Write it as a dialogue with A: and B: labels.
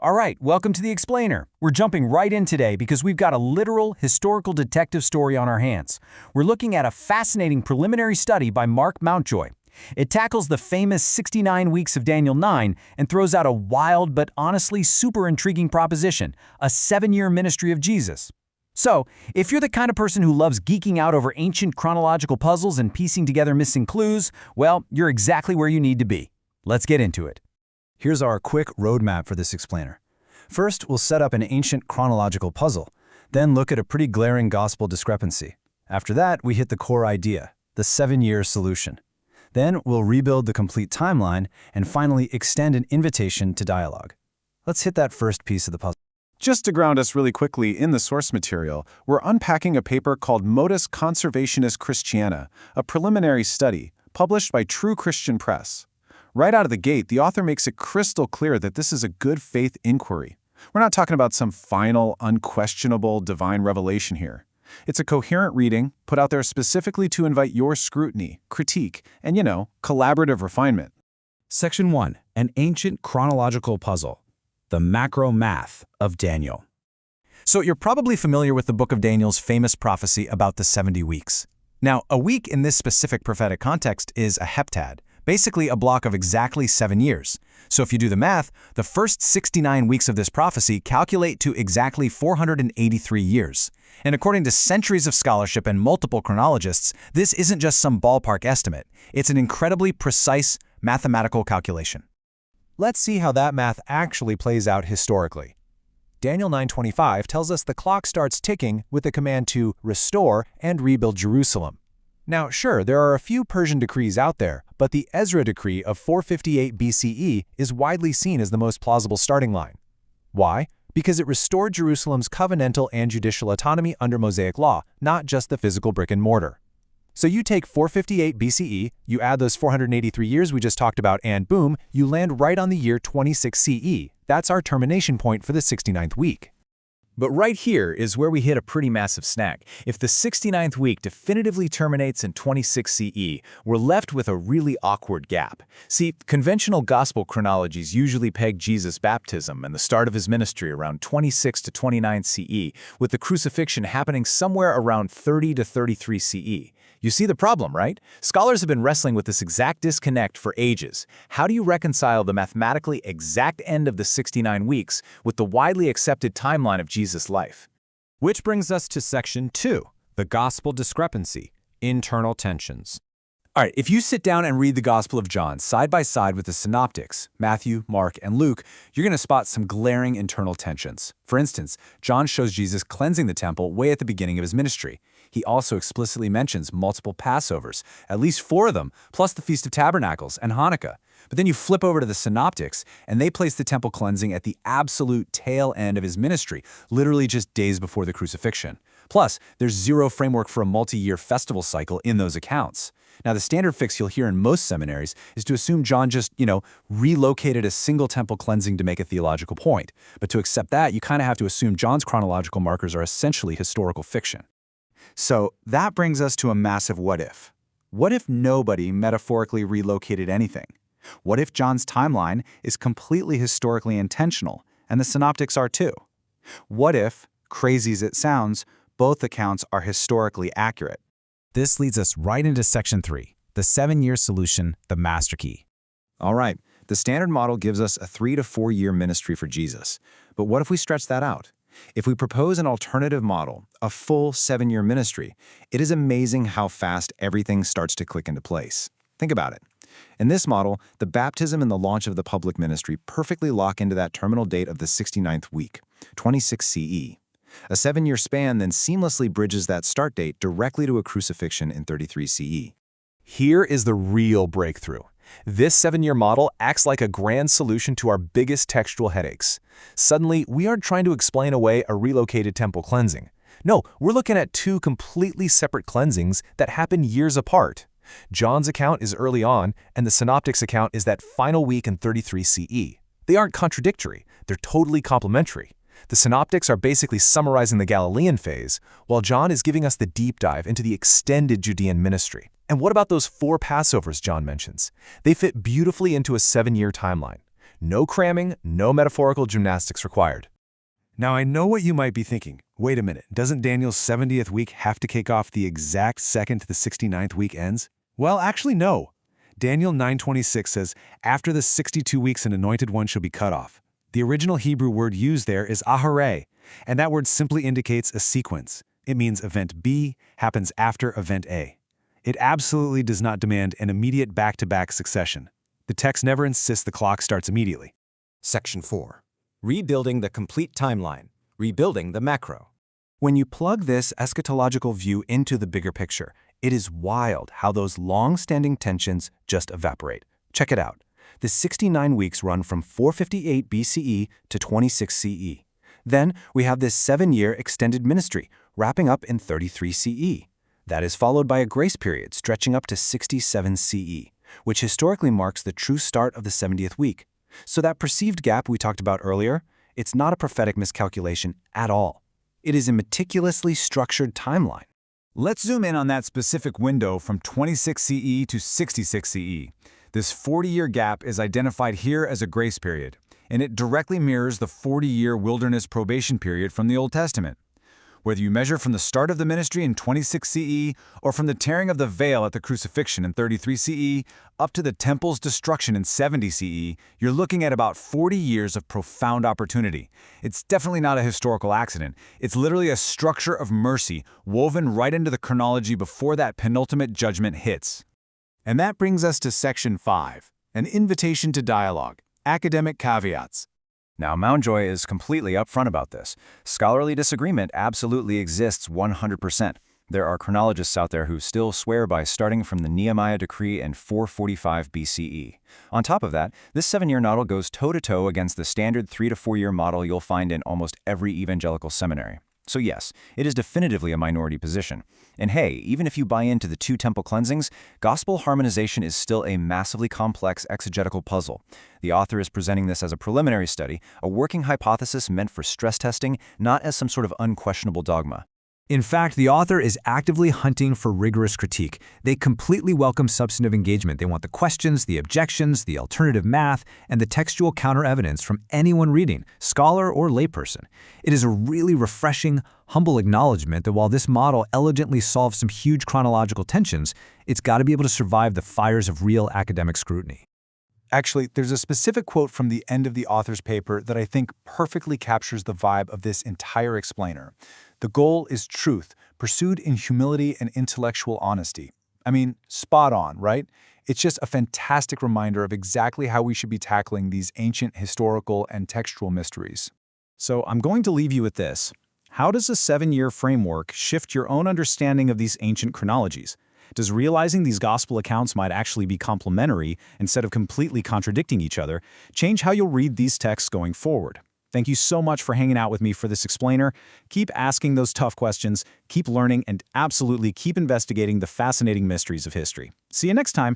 A: All right, welcome to The Explainer. We're jumping right in today because we've got a literal historical detective story on our hands. We're looking at a fascinating preliminary study by Mark Mountjoy. It tackles the famous 69 weeks of Daniel 9 and throws out a wild but honestly super intriguing proposition, a 7-year ministry of Jesus. So, if you're the kind of person who loves geeking out over ancient chronological puzzles and piecing together missing clues, well, you're exactly where you need to be. Let's get into it.
B: Here's our quick roadmap for this explainer. First, we'll set up an ancient chronological puzzle, then look at a pretty glaring gospel discrepancy. After that, we hit the core idea, the 7-year solution. Then we'll rebuild the complete timeline and finally extend an invitation to dialogue. Let's hit that first piece of the puzzle.
C: Just to ground us really quickly in the source material, we're unpacking a paper called Modus Conservationis Christiana, a preliminary study published by True Christian Press. Right out of the gate, the author makes it crystal clear that this is a good faith inquiry. We're not talking about some final, unquestionable divine revelation here. It's a coherent reading put out there specifically to invite your scrutiny, critique, and, collaborative refinement.
B: Section 1. An ancient chronological puzzle. The macro math of Daniel.
A: So you're probably familiar with the book of Daniel's famous prophecy about the 70 weeks. Now, a week in this specific prophetic context is a heptad, basically a block of exactly 7 years. So if you do the math, the first 69 weeks of this prophecy calculate to exactly 483 years. And according to centuries of scholarship and multiple chronologists, this isn't just some ballpark estimate. It's an incredibly precise mathematical calculation. Let's see how that math actually plays out historically. Daniel 9:25 tells us the clock starts ticking with the command to restore and rebuild Jerusalem. Now, sure, there are a few Persian decrees out there, but the Ezra decree of 458 BCE is widely seen as the most plausible starting line. Why? Because it restored Jerusalem's covenantal and judicial autonomy under Mosaic law, not just the physical brick and mortar. So you take 458 BCE, you add those 483 years we just talked about, and boom, you land right on the year 26 CE. That's our termination point for the 69th week. But right here is where we hit a pretty massive snag. If the 69th week definitively terminates in 26 CE, we're left with a really awkward gap. See, conventional gospel chronologies usually peg Jesus' baptism and the start of his ministry around 26 to 29 CE, with the crucifixion happening somewhere around 30 to 33 CE. You see the problem, right? Scholars have been wrestling with this exact disconnect for ages. How do you reconcile the mathematically exact end of the 69 weeks with the widely accepted timeline of Jesus' life?
B: Which brings us to Section 2, the gospel discrepancy, internal tensions.
A: All right, if you sit down and read the Gospel of John side by side with the Synoptics, Matthew, Mark, and Luke, you're going to spot some glaring internal tensions. For instance, John shows Jesus cleansing the temple way at the beginning of his ministry. He also explicitly mentions multiple Passovers, at least 4 of them, plus the Feast of Tabernacles and Hanukkah. But then you flip over to the Synoptics, and they place the temple cleansing at the absolute tail end of his ministry, literally just days before the crucifixion. Plus, there's zero framework for a multi-year festival cycle in those accounts. Now, the standard fix you'll hear in most seminaries is to assume John just, relocated a single temple cleansing to make a theological point. But to accept that, you kind of have to assume John's chronological markers are essentially historical fiction. So that brings us to a massive what if. What if nobody metaphorically relocated anything? What if John's timeline is completely historically intentional, and the Synoptics are too? What if, crazy as it sounds, both accounts are historically accurate?
B: This leads us right into Section 3, the 7-year solution, the master key.
C: All right, the standard model gives us a 3 to 4 year ministry for Jesus. But what if we stretch that out? If we propose an alternative model, a full 7-year ministry, it is amazing how fast everything starts to click into place. Think about it. In this model, the baptism and the launch of the public ministry perfectly lock into that terminal date of the 69th week, 26 CE. A 7-year span then seamlessly bridges that start date directly to a crucifixion in 33 CE.
A: Here is the real breakthrough. This 7-year model acts like a grand solution to our biggest textual headaches. Suddenly, we aren't trying to explain away a relocated temple cleansing. No, we're looking at 2 completely separate cleansings that happen years apart. John's account is early on, and the Synoptics account is that final week in 33 CE. They aren't contradictory, they're totally complementary. The Synoptics are basically summarizing the Galilean phase, while John is giving us the deep dive into the extended Judean ministry. And what about those 4 Passovers John mentions? They fit beautifully into a 7-year timeline.
D: No cramming, no metaphorical gymnastics required.
E: Now I know what you might be thinking. Wait a minute, doesn't Daniel's 70th week have to kick off the exact second the 69th week ends? Well, actually no. Daniel 9:26 says, after the 62 weeks an anointed one shall be cut off. The original Hebrew word used there is ahare, and that word simply indicates a sequence. It means event B happens after event A. It absolutely does not demand an immediate back-to-back succession. The text never insists the clock starts immediately.
F: Section 4. Rebuilding the complete timeline. Rebuilding the macro.
B: When you plug this eschatological view into the bigger picture, it is wild how those long-standing tensions just evaporate. Check it out. The 69 weeks run from 458 BCE to 26 CE. Then we have this 7-year extended ministry, wrapping up in 33 CE. That is followed by a grace period stretching up to 67 CE, which historically marks the true start of the 70th week. So that perceived gap we talked about earlier, it's not a prophetic miscalculation at all. It is a meticulously structured timeline.
C: Let's zoom in on that specific window from 26 CE to 66 CE. This 40-year gap is identified here as a grace period, and it directly mirrors the 40-year wilderness probation period from the Old Testament. Whether you measure from the start of the ministry in 26 CE or from the tearing of the veil at the crucifixion in 33 CE up to the temple's destruction in 70 CE, you're looking at about 40 years of profound opportunity. It's definitely not a historical accident. It's literally a structure of mercy woven right into the chronology before that penultimate judgment hits.
E: And that brings us to Section 5, an invitation to dialogue, academic caveats.
B: Now, Mountjoy is completely upfront about this. Scholarly disagreement absolutely exists 100%. There are chronologists out there who still swear by starting from the Nehemiah decree in 445 BCE. On top of that, this 7-year model goes toe-to-toe against the standard 3 to 4 year model you'll find in almost every evangelical seminary. So yes, it is definitively a minority position. And hey, even if you buy into the 2 temple cleansings, gospel harmonization is still a massively complex exegetical puzzle. The author is presenting this as a preliminary study, a working hypothesis meant for stress testing, not as some sort of unquestionable dogma.
A: In fact, the author is actively hunting for rigorous critique. They completely welcome substantive engagement. They want the questions, the objections, the alternative math, and the textual counter-evidence from anyone reading, scholar or layperson. It is a really refreshing, humble acknowledgement that while this model elegantly solves some huge chronological tensions, it's got to be able to survive the fires of real academic scrutiny.
E: Actually, there's a specific quote from the end of the author's paper that I think perfectly captures the vibe of this entire explainer. The goal is truth, pursued in humility and intellectual honesty. I mean, spot on, right? It's just a fantastic reminder of exactly how we should be tackling these ancient historical and textual mysteries.
C: So I'm going to leave you with this. How does a 7-year framework shift your own understanding of these ancient chronologies? Does realizing these gospel accounts might actually be complementary instead of completely contradicting each other change how you'll read these texts going forward? Thank you so much for hanging out with me for this explainer. Keep asking those tough questions, keep learning, and absolutely keep investigating the fascinating mysteries of history. See you next time.